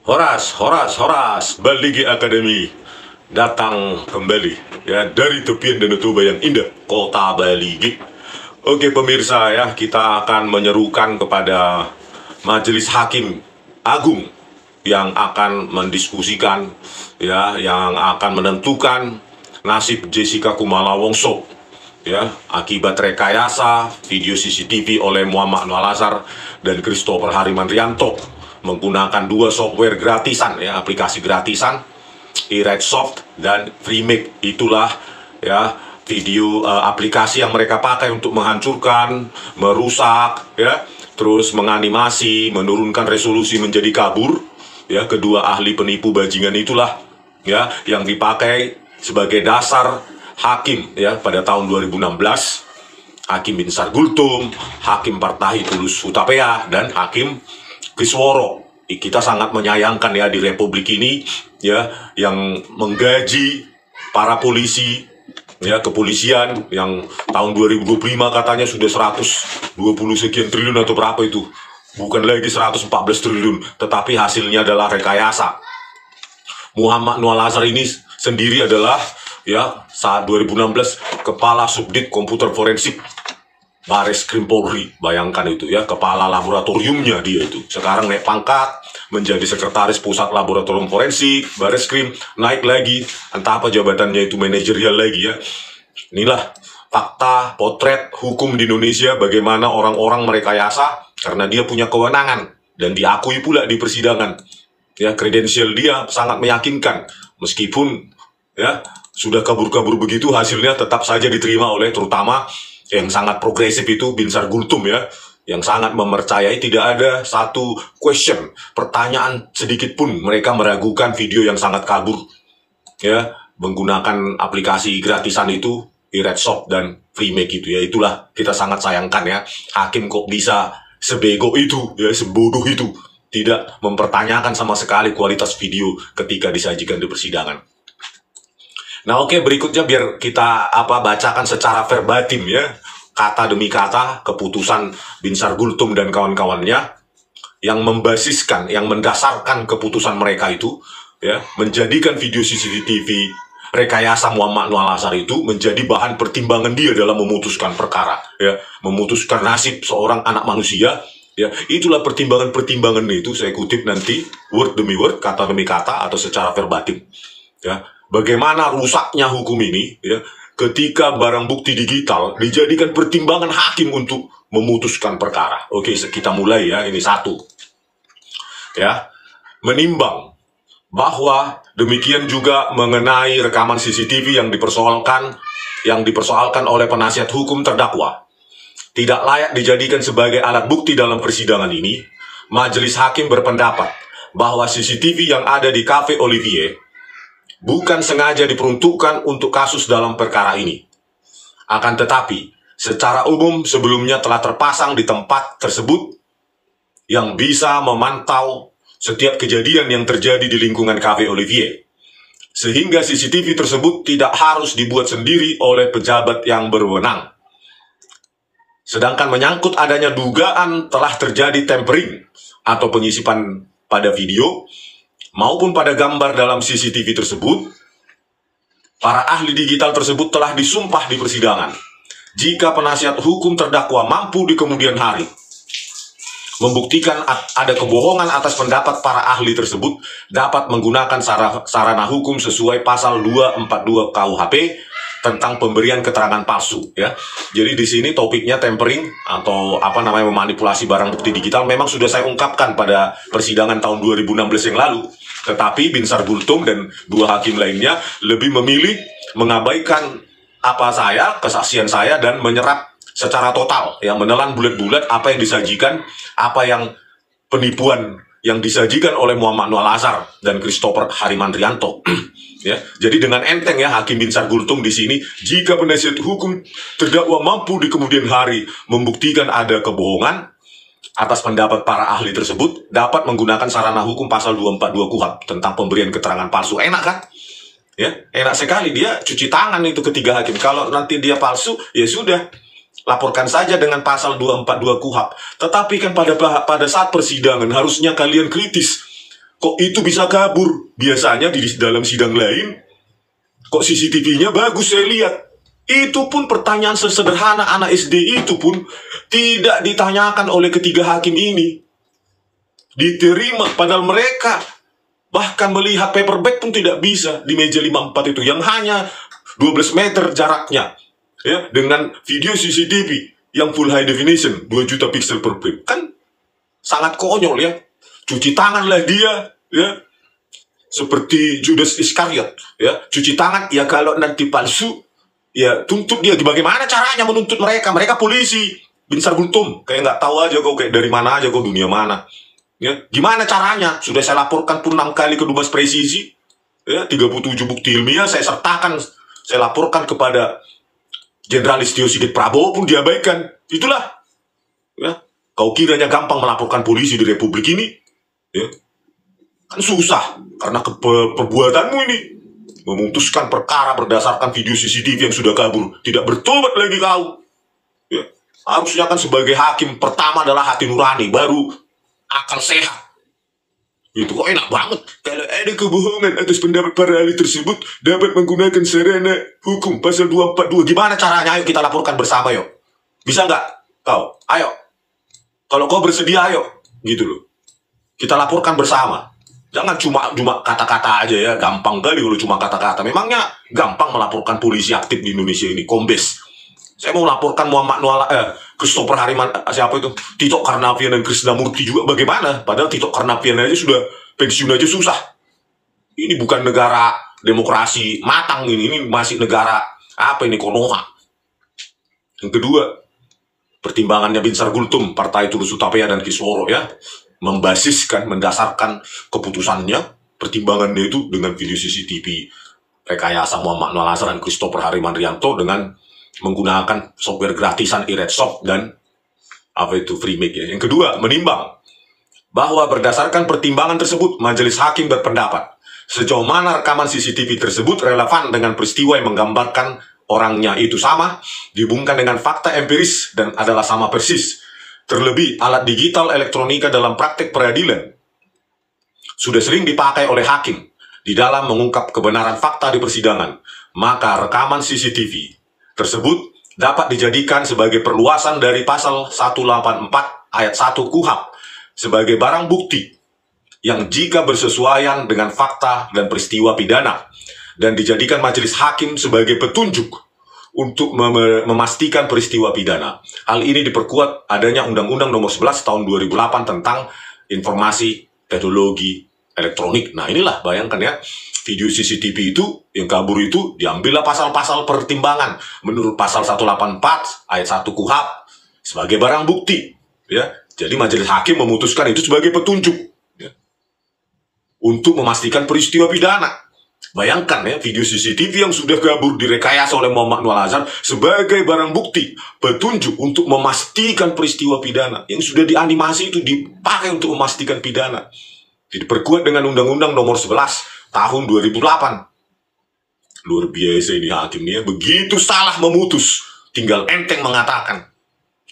Horas, Horas, Horas, Baligi Academy datang kembali ya dari tepian Danau Toba yang indah, kota Baligi. Oke pemirsa ya, kita akan menyerukan kepada Majelis Hakim Agung yang akan mendiskusikan ya, yang akan menentukan nasib Jessica Kumala Wongso ya, akibat rekayasa video CCTV oleh Muhammad Anwar Al-Azhar dan Christopher Harimantrianto menggunakan dua software gratisan ya, aplikasi gratisan iRedsoft dan Freemake. Itulah ya video aplikasi yang mereka pakai untuk menghancurkan, merusak ya, terus menganimasi, menurunkan resolusi menjadi kabur ya. Kedua ahli penipu bajingan itulah ya yang dipakai sebagai dasar hakim ya pada tahun 2016, Hakim Binsar Gultum, Hakim Partahi Tulus Hutapea, dan Hakim Kisworo. Kita sangat menyayangkan ya di Republik ini ya, yang menggaji para polisi ya, kepolisian yang tahun 2025 katanya sudah 120 sekian triliun atau berapa itu, bukan lagi 114 triliun, tetapi hasilnya adalah rekayasa. Muhammad Anwar Al-Azhar ini sendiri adalah ya saat 2016 Kepala Subdit Komputer Forensik Baris Krim Polri. Bayangkan itu ya, kepala laboratoriumnya dia itu. Sekarang naik pangkat menjadi sekretaris pusat laboratorium forensik Baris Krim, naik lagi, entah apa jabatannya itu, manajerial lagi ya. Inilah fakta potret hukum di Indonesia, bagaimana orang-orang merekayasa karena dia punya kewenangan dan diakui pula di persidangan. Ya, kredensial dia sangat meyakinkan, meskipun ya sudah kabur-kabur begitu, hasilnya tetap saja diterima oleh terutama yang sangat progresif itu Binsar Gultum ya, yang sangat mempercayai tidak ada satu question, pertanyaan sedikit pun mereka meragukan video yang sangat kabur ya, menggunakan aplikasi gratisan itu iRedsoft dan Freemake itu ya. Itulah kita sangat sayangkan ya, hakim kok bisa sebego itu ya, sebodoh itu, tidak mempertanyakan sama sekali kualitas video ketika disajikan di persidangan. Nah oke, berikutnya biar kita bacakan secara verbatim ya, kata demi kata keputusan Binsar Gultum dan kawan-kawannya yang membasiskan, yang mendasarkan keputusan mereka itu ya, menjadikan video CCTV rekayasa Muhammad Anwar Al-Azhar itu menjadi bahan pertimbangan dia dalam memutuskan perkara ya, memutuskan nasib seorang anak manusia ya. Itulah pertimbangan-pertimbangan itu, saya kutip nanti word demi word, kata demi kata atau secara verbatim ya. Bagaimana rusaknya hukum ini ya, ketika barang bukti digital dijadikan pertimbangan hakim untuk memutuskan perkara. Oke, kita mulai ya, ini satu. Ya, menimbang bahwa demikian juga mengenai rekaman CCTV yang dipersoalkan oleh penasihat hukum terdakwa tidak layak dijadikan sebagai alat bukti dalam persidangan ini, majelis hakim berpendapat bahwa CCTV yang ada di Cafe Olivier bukan sengaja diperuntukkan untuk kasus dalam perkara ini. Akan tetapi, secara umum sebelumnya telah terpasang di tempat tersebut yang bisa memantau setiap kejadian yang terjadi di lingkungan Cafe Olivier. Sehingga CCTV tersebut tidak harus dibuat sendiri oleh pejabat yang berwenang. Sedangkan menyangkut adanya dugaan telah terjadi tampering atau penyisipan pada video maupun pada gambar dalam CCTV tersebut, para ahli digital tersebut telah disumpah di persidangan. Jika penasihat hukum terdakwa mampu di kemudian hari membuktikan ada kebohongan atas pendapat para ahli tersebut, dapat menggunakan sarana hukum sesuai pasal 242 KUHP tentang pemberian keterangan palsu ya. Jadi di sini topiknya tampering atau memanipulasi barang bukti digital memang sudah saya ungkapkan pada persidangan tahun 2016 yang lalu. Tetapi Binsar Gultum dan dua hakim lainnya lebih memilih mengabaikan kesaksian saya dan menyerap secara total yang menelan bulat-bulat apa yang disajikan, apa yang penipuan yang disajikan oleh Muhammad Anwar Al-Azhar dan Christopher Harimantrianto. Ya, jadi dengan enteng ya Hakim Binsar Gultum di sini, jika penasihat hukum terdakwa mampu di kemudian hari membuktikan ada kebohongan atas pendapat para ahli tersebut, dapat menggunakan sarana hukum pasal 242 KUHP tentang pemberian keterangan palsu. Enak kan? Ya, enak sekali, dia cuci tangan itu ketiga hakim. Kalau nanti dia palsu, ya sudah, laporkan saja dengan pasal 242 KUHP. Tetapi kan pada saat persidangan harusnya kalian kritis. Kok itu bisa kabur? Biasanya di dalam sidang lain, kok CCTV-nya bagus saya lihat. Itu pun pertanyaan sesederhana anak SD itu pun tidak ditanyakan oleh ketiga hakim ini. Diterima, padahal mereka bahkan melihat paperback pun tidak bisa di meja 54 itu, yang hanya 12 meter jaraknya, ya, dengan video CCTV yang full high definition 2 juta pixel per frame. Kan sangat konyol, ya. Cuci tangan lah dia, ya, seperti Judas Iskariot, ya, cuci tangan. Ya kalau nanti palsu, ya tuntut dia. Bagaimana caranya menuntut mereka? Mereka polisi, Binsar Gultom, kayak nggak tahu aja kau, kayak dari mana aja kau, dunia mana, ya. Gimana caranya? Sudah saya laporkan pun 6 kali ke Dubes Presisi, ya, 37 bukti ilmiah saya sertakan, saya laporkan kepada Jenderal Listio Sigit Prabowo pun diabaikan. Itulah, ya. Kau kiranya gampang melaporkan polisi di Republik ini? Ya, kan susah karena perbuatanmu ini memutuskan perkara berdasarkan video CCTV yang sudah kabur. Tidak bertobat lagi kau, ya. Harusnya kan sebagai hakim pertama adalah hati nurani, baru akal sehat. Itu kok enak banget. Kalau ada kebohongan atas pendapat para ahli tersebut dapat menggunakan sarana hukum pasal 242. Gimana caranya? Ayo kita laporkan bersama, yuk. Bisa nggak kau? Ayo, kalau kau bersedia, ayo, gitu loh. Kita laporkan bersama. Jangan cuma kata-kata aja, ya. Gampang kali kalau cuma kata-kata. Memangnya gampang melaporkan polisi aktif di Indonesia ini, Kombes. Saya mau laporkan Muhammad Christopher Hariman, siapa itu? Tito Karnavian dan Krisnamurti juga. Bagaimana? Padahal Tito Karnavian aja sudah pensiun aja susah. Ini bukan negara demokrasi matang ini. Ini masih negara, apa ini, Konoha. Yang kedua, pertimbangannya Binsar Gultom, Partai Tulus Utapaya dan Kisworo, ya, membasiskan, mendasarkan keputusannya, pertimbangannya itu dengan video CCTV rekayasa Muhammad Noel Azhar dan Christopher Hariman Rianto dengan menggunakan software gratisan iRedSoft dan apa itu FreeMake, ya. Yang kedua, menimbang bahwa berdasarkan pertimbangan tersebut, majelis hakim berpendapat sejauh mana rekaman CCTV tersebut relevan dengan peristiwa yang menggambarkan orangnya itu sama, dihubungkan dengan fakta empiris dan adalah sama persis. Terlebih, alat digital elektronika dalam praktek peradilan sudah sering dipakai oleh hakim di dalam mengungkap kebenaran fakta di persidangan. Maka rekaman CCTV tersebut dapat dijadikan sebagai perluasan dari pasal 184 ayat 1 KUHP sebagai barang bukti yang jika bersesuaian dengan fakta dan peristiwa pidana, dan dijadikan majelis hakim sebagai petunjuk untuk memastikan peristiwa pidana. Hal ini diperkuat adanya Undang-Undang Nomor 11 Tahun 2008 tentang Informasi Teknologi Elektronik. Nah, inilah, bayangkan, ya, video CCTV itu yang kabur itu diambillah pasal-pasal pertimbangan menurut pasal 184 ayat 1 KUHP sebagai barang bukti, ya. Jadi majelis hakim memutuskan itu sebagai petunjuk, ya, untuk memastikan peristiwa pidana. Bayangkan, ya, video CCTV yang sudah kabur direkayasa oleh Muhammad Noel Azhar sebagai barang bukti, petunjuk untuk memastikan peristiwa pidana. Yang sudah dianimasi itu dipakai untuk memastikan pidana. Diperkuat dengan Undang-Undang Nomor 11 Tahun 2008. Luar biasa ini hakim, ya. Begitu salah memutus, tinggal enteng mengatakan,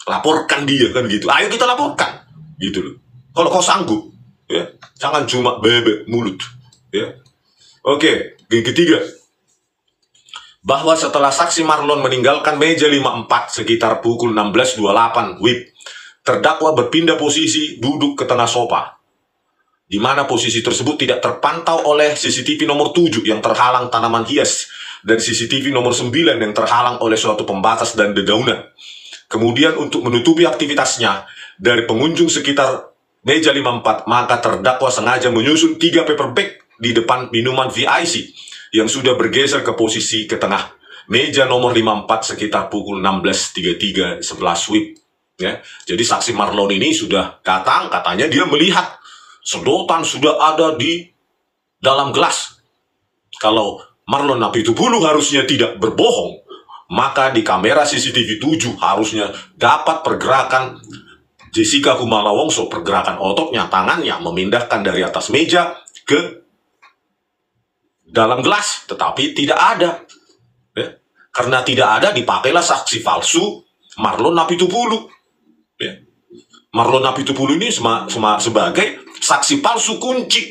laporkan dia, kan gitu. Ayo kita laporkan, gitu loh. Kalau kau sanggup, ya, jangan cuma bebek mulut, ya. Oke, yang ketiga, bahwa setelah saksi Marlon meninggalkan meja 54 sekitar pukul 16.28 WIB, terdakwa berpindah posisi duduk ke tengah sofa, di mana posisi tersebut tidak terpantau oleh CCTV nomor 7 yang terhalang tanaman hias dan CCTV nomor 9 yang terhalang oleh suatu pembatas dan dedaunan. Kemudian untuk menutupi aktivitasnya dari pengunjung sekitar meja 54, maka terdakwa sengaja menyusun 3 paperback di depan minuman VIC yang sudah bergeser ke posisi ke tengah meja nomor 54 sekitar pukul 16.33 11 WIB, ya. Jadi saksi Marlon ini sudah datang, katanya dia melihat sedotan sudah ada di dalam gelas. Kalau Marlon Napitupulu harusnya tidak berbohong, maka di kamera CCTV 7 harusnya dapat pergerakan Jessica Kumala Wongso, pergerakan ototnya, tangannya memindahkan dari atas meja ke dalam gelas, tetapi tidak ada, ya. Karena tidak ada, dipakailah saksi palsu Marlon Napitupulu, ya. Marlon Napitupulu ini sebagai saksi palsu kunci,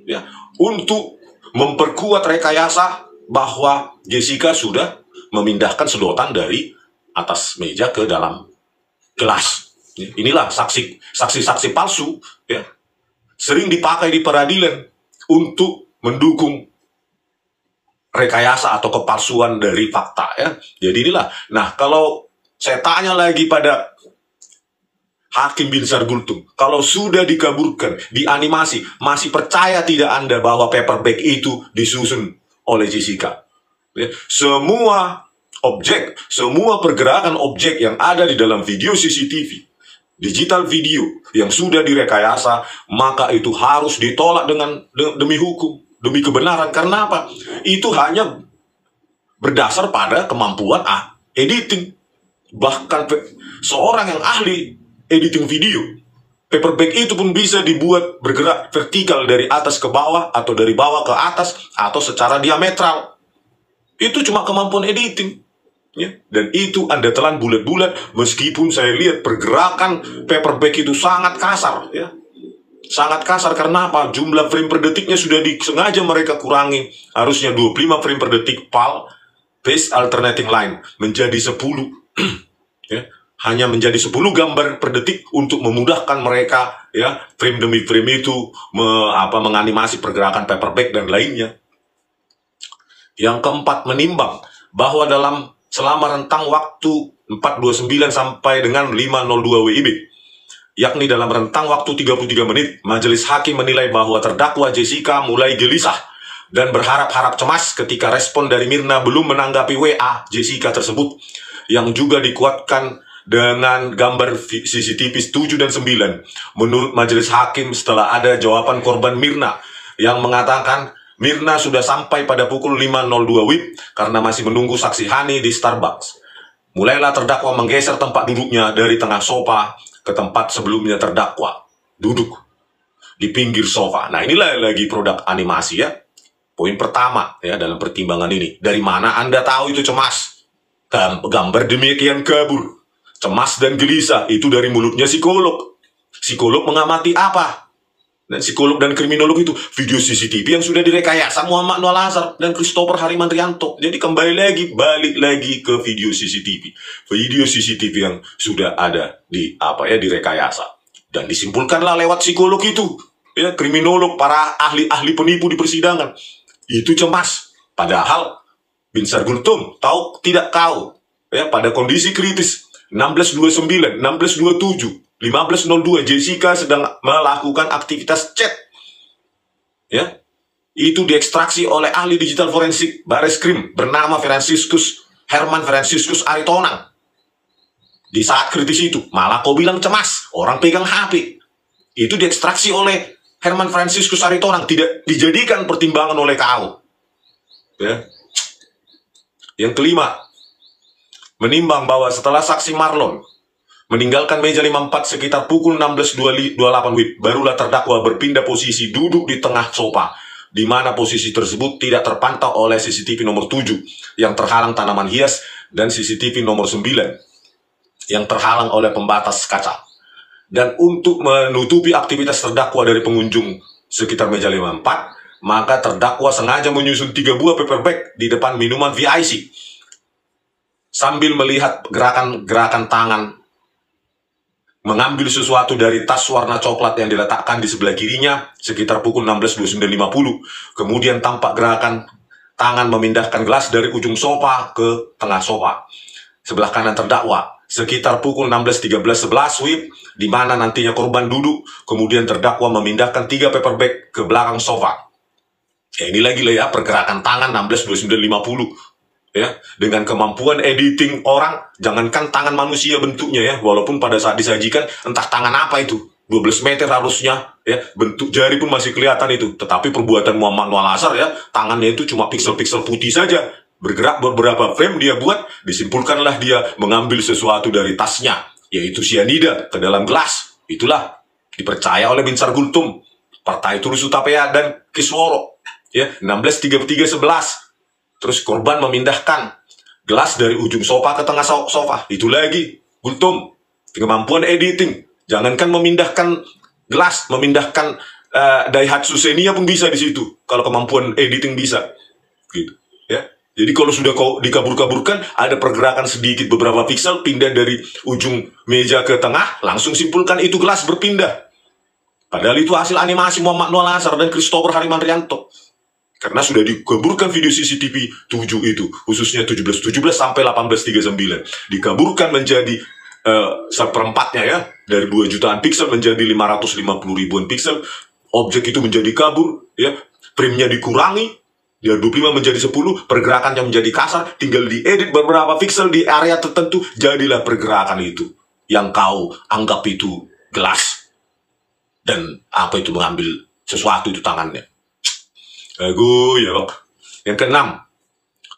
ya, untuk memperkuat rekayasa bahwa Jessica sudah memindahkan sedotan dari atas meja ke dalam gelas. Inilah saksi-saksi palsu, ya, sering dipakai di peradilan untuk mendukung rekayasa atau kepalsuan dari fakta, ya. Jadi inilah. Nah, kalau saya tanya lagi pada Hakim Binsar Gultom, kalau sudah dikabulkan, dianimasi, masih percaya tidak Anda bahwa paperback itu disusun oleh Jessica? Ya, semua objek, semua pergerakan objek yang ada di dalam video CCTV, digital video yang sudah direkayasa, maka itu harus ditolak demi hukum, demi kebenaran. Karena apa? Itu hanya berdasar pada kemampuan editing. Bahkan seorang yang ahli editing video, paperback itu pun bisa dibuat bergerak vertikal dari atas ke bawah, atau dari bawah ke atas, atau secara diametral. Itu cuma kemampuan editing, ya. Dan itu Anda telan bulat-bulat, meskipun saya lihat pergerakan paperback itu sangat kasar, ya. Sangat kasar. Karena apa? Jumlah frame per detiknya sudah disengaja mereka kurangi. Harusnya 25 frame per detik PAL, Phase Alternating Line, menjadi 10. Ya. Hanya menjadi 10 gambar per detik untuk memudahkan mereka, ya, frame demi frame itu menganimasi pergerakan paperback dan lainnya. Yang keempat, menimbang bahwa selama rentang waktu 429 sampai dengan 502 WIB, yakni dalam rentang waktu 33 menit, majelis hakim menilai bahwa terdakwa Jessica mulai gelisah dan berharap-harap cemas ketika respon dari Mirna belum menanggapi WA Jessica tersebut, yang juga dikuatkan dengan gambar CCTV 7 dan 9. Menurut majelis hakim, setelah ada jawaban korban Mirna yang mengatakan Mirna sudah sampai pada pukul 5.02 WIB karena masih menunggu saksi Hani di Starbucks, mulailah terdakwa menggeser tempat duduknya dari tengah sofa ke tempat sebelumnya terdakwa duduk di pinggir sofa. Nah, inilah lagi produk animasi, ya. Poin pertama, ya, dalam pertimbangan ini. Dari mana Anda tahu itu cemas? Gambar demikian kabur, cemas dan gelisah, itu dari mulutnya psikolog. Psikolog mengamati apa? Dan psikolog dan kriminolog itu video CCTV yang sudah direkayasa Muhammad Noah Lazar dan Christopher Harimantrianto. Jadi balik lagi ke video CCTV. Video CCTV yang sudah ada direkayasa. Dan disimpulkanlah lewat psikolog itu, ya, kriminolog, para ahli-ahli penipu di persidangan. Itu cemas. Padahal Binsar Gultom tidak tahu, ya, pada kondisi kritis 16.29, 16.27, 15.02 Jessica sedang melakukan aktivitas chat, ya. Itu diekstraksi oleh ahli digital forensik Bareskrim bernama Herman Franciscus Aritonang. Di saat kritis itu, malah kau bilang cemas, orang pegang HP. Itu diekstraksi oleh Herman Franciscus Aritonang, tidak dijadikan pertimbangan oleh kau, ya. Yang kelima, menimbang bahwa setelah saksi Marlon meninggalkan meja 54 sekitar pukul 16.28 WIB, barulah terdakwa berpindah posisi duduk di tengah sofa, di mana posisi tersebut tidak terpantau oleh CCTV nomor 7 yang terhalang tanaman hias dan CCTV nomor 9 yang terhalang oleh pembatas kaca. Dan untuk menutupi aktivitas terdakwa dari pengunjung sekitar meja 54, maka terdakwa sengaja menyusun 3 buah paperback di depan minuman VIC sambil melihat gerakan tangan mengambil sesuatu dari tas warna coklat yang diletakkan di sebelah kirinya sekitar pukul 16.29.50. Kemudian tampak gerakan tangan memindahkan gelas dari ujung sofa ke tengah sofa sebelah kanan terdakwa sekitar pukul 16.13.11 WIB, di mana nantinya korban duduk. Kemudian terdakwa memindahkan 3 paperback ke belakang sofa. Ya, ini lagi lah, ya, pergerakan tangan 16.29.50. Ya, dengan kemampuan editing orang, jangankan tangan manusia bentuknya, ya, walaupun pada saat disajikan entah tangan apa itu, 12 meter harusnya, ya, bentuk jari pun masih kelihatan itu. Tetapi perbuatan Muhammad Noah Lazar, ya, tangannya itu cuma piksel-piksel putih saja, bergerak beberapa frame dia buat, disimpulkanlah dia mengambil sesuatu dari tasnya, yaitu sianida, ke dalam gelas. Itulah dipercaya oleh Binsar Gultom, Partai Turus Utapaya dan Kisworo, ya, 16.33.11. Terus korban memindahkan gelas dari ujung sofa ke tengah sofa. Itu lagi Gultom, kemampuan editing. Jangankan memindahkan gelas, memindahkan Daihatsu Xenia pun bisa di situ. Kalau kemampuan editing bisa, gitu. Ya. Jadi kalau sudah kau dikabur-kaburkan, ada pergerakan sedikit beberapa pixel, pindah dari ujung meja ke tengah, langsung simpulkan itu gelas berpindah. Padahal itu hasil animasi Muhammad Noah Lazar dan Christopher Harimandrianto. Karena sudah dikaburkan video CCTV 7 itu, khususnya 17 sampai 1839. Dikaburkan menjadi seperempatnya ya, dari 2 jutaan pixel menjadi 550 ribuan pixel. Objek itu menjadi kabur, ya, frame-nya dikurangi, dari 25 menjadi 10, pergerakannya menjadi kasar, tinggal diedit beberapa pixel di area tertentu, jadilah pergerakan itu. Yang kau anggap itu gelas. Dan apa itu mengambil sesuatu itu tangannya. Ya. Yang keenam,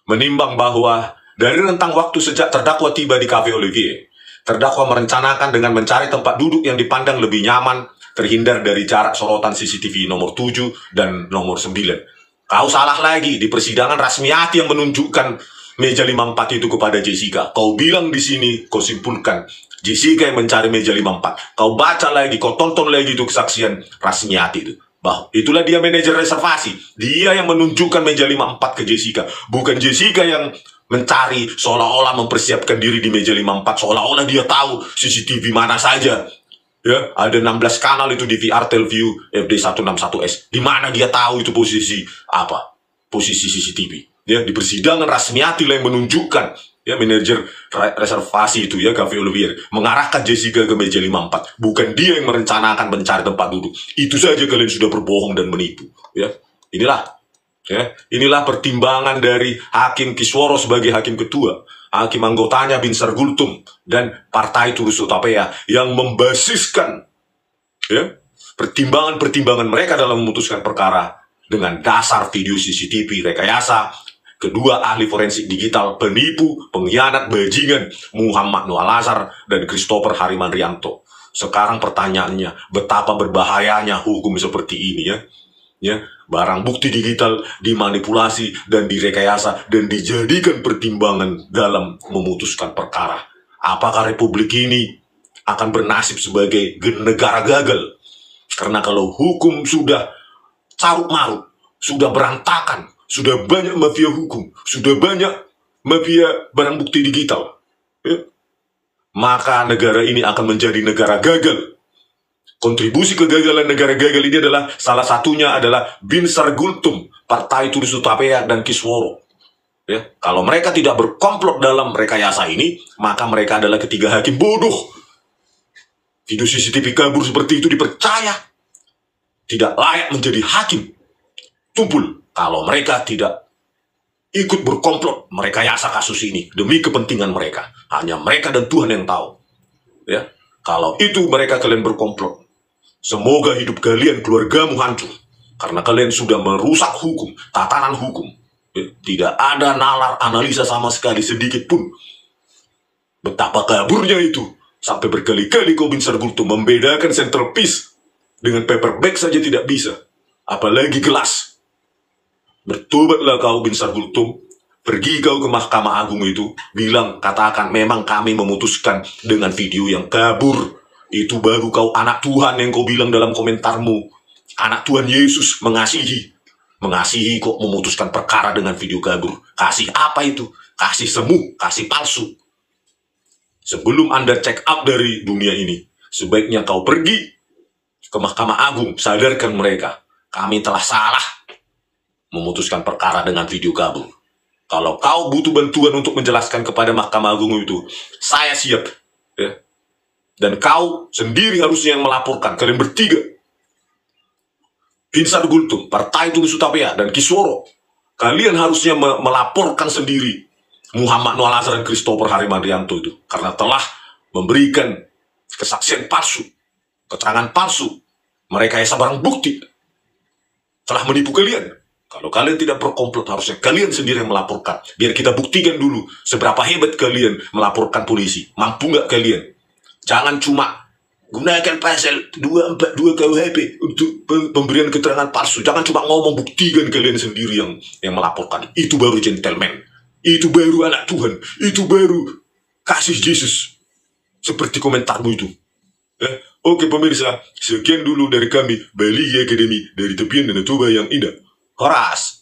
menimbang bahwa dari rentang waktu sejak terdakwa tiba di Cafe Olivier, terdakwa merencanakan dengan mencari tempat duduk yang dipandang lebih nyaman, terhindar dari jarak sorotan CCTV nomor 7 dan nomor 9. Kau salah lagi, di persidangan Rasmiati yang menunjukkan meja 54 itu kepada Jessica. Kau bilang di sini, kau simpulkan, Jessica yang mencari meja 54. Kau baca lagi, kau tonton lagi itu kesaksian Rasmiati itu. Bah, itulah dia manajer reservasi. Dia yang menunjukkan meja 54 ke Jessica. Bukan Jessica yang mencari seolah-olah mempersiapkan diri di meja 54. Seolah-olah dia tahu CCTV mana saja. Ya, ada 16 kanal itu di VR Telview FD161S. Di mana dia tahu itu posisi apa? Posisi CCTV. Ya, di persidangan Rasmiati lah yang menunjukkan, ya, manajer reservasi itu ya, Cafe Olivier, mengarahkan Jessica ke meja 54. Bukan dia yang merencanakan mencari tempat duduk. Itu saja kalian sudah berbohong dan menipu. Ya, inilah pertimbangan dari Hakim Kisworo sebagai hakim ketua, hakim anggotanya Binsar Gultum dan Partai Turus Utapea yang membasiskan, ya, pertimbangan-pertimbangan mereka dalam memutuskan perkara dengan dasar video CCTV rekayasa. Kedua ahli forensik digital, penipu, pengkhianat, bajingan, Muhammad Noah Lazar dan Christopher Harimandrianto. Sekarang pertanyaannya, betapa berbahayanya hukum seperti ini, ya. Ya, barang bukti digital dimanipulasi dan direkayasa dan dijadikan pertimbangan dalam memutuskan perkara. Apakah republik ini akan bernasib sebagai negara gagal? Karena kalau hukum sudah carut-marut, sudah berantakan, sudah banyak mafia hukum, sudah banyak mafia barang bukti digital, ya, maka negara ini akan menjadi negara gagal. Kontribusi kegagalan negara gagal ini adalah, salah satunya adalah Binsar Gultum, Partai Turus Utapea dan Kisworo. Ya, kalau mereka tidak berkomplot dalam rekayasa ini, maka mereka adalah ketiga hakim bodoh. Video CCTV kabur seperti itu dipercaya, tidak layak menjadi hakim. Tumpul kalau mereka tidak ikut berkomplot merekayasa kasus ini demi kepentingan mereka. Hanya mereka dan Tuhan yang tahu. Ya, kalau itu kalian berkomplot, semoga hidup kalian, keluargamu hancur. Karena kalian sudah merusak hukum, tatanan hukum. Tidak ada nalar analisa sama sekali sedikit pun. Betapa kaburnya itu. Sampai berkali-kali kau Binsar Gultum membedakan centerpiece dengan paperback saja tidak bisa. Apalagi gelas. Bertobatlah kau Binsar Gultum. Pergi kau ke Mahkamah Agung itu. Bilang, katakan memang kami memutuskan dengan video yang kabur. Itu baru kau anak Tuhan yang kau bilang dalam komentarmu. Anak Tuhan Yesus mengasihi. Mengasihi kok memutuskan perkara dengan video kabur. Kasih apa itu? Kasih semu, kasih palsu. Sebelum Anda check out dari dunia ini, sebaiknya kau pergi ke Mahkamah Agung. Sadarkan mereka, kami telah salah memutuskan perkara dengan video kabur. Kalau kau butuh bantuan untuk menjelaskan kepada Mahkamah Agung itu, saya siap. Ya. Dan kau sendiri harusnya yang melaporkan. Kalian bertiga, Binsar Gultum, Partai Turus Utapea, dan Kisworo, kalian harusnya melaporkan sendiri Muhammad Noah Lazar dan Christopher Harimandrianto itu. Karena telah memberikan kesaksian palsu, keterangan palsu, merekayasa barang bukti, telah menipu kalian. Kalau kalian tidak berkomplot, harusnya kalian sendiri yang melaporkan. Biar kita buktikan dulu seberapa hebat kalian melaporkan polisi. Mampu nggak kalian? Jangan cuma gunakan pasal 242 KUHP untuk pemberian keterangan palsu. Jangan cuma ngomong, buktikan kalian sendiri yang melaporkan. Itu baru gentleman. Itu baru anak Tuhan. Itu baru kasih Yesus. Seperti komentarmu itu. Oke pemirsa, sekian dulu dari kami, Bali Academy dari tepian Danau Toba yang indah. Horas!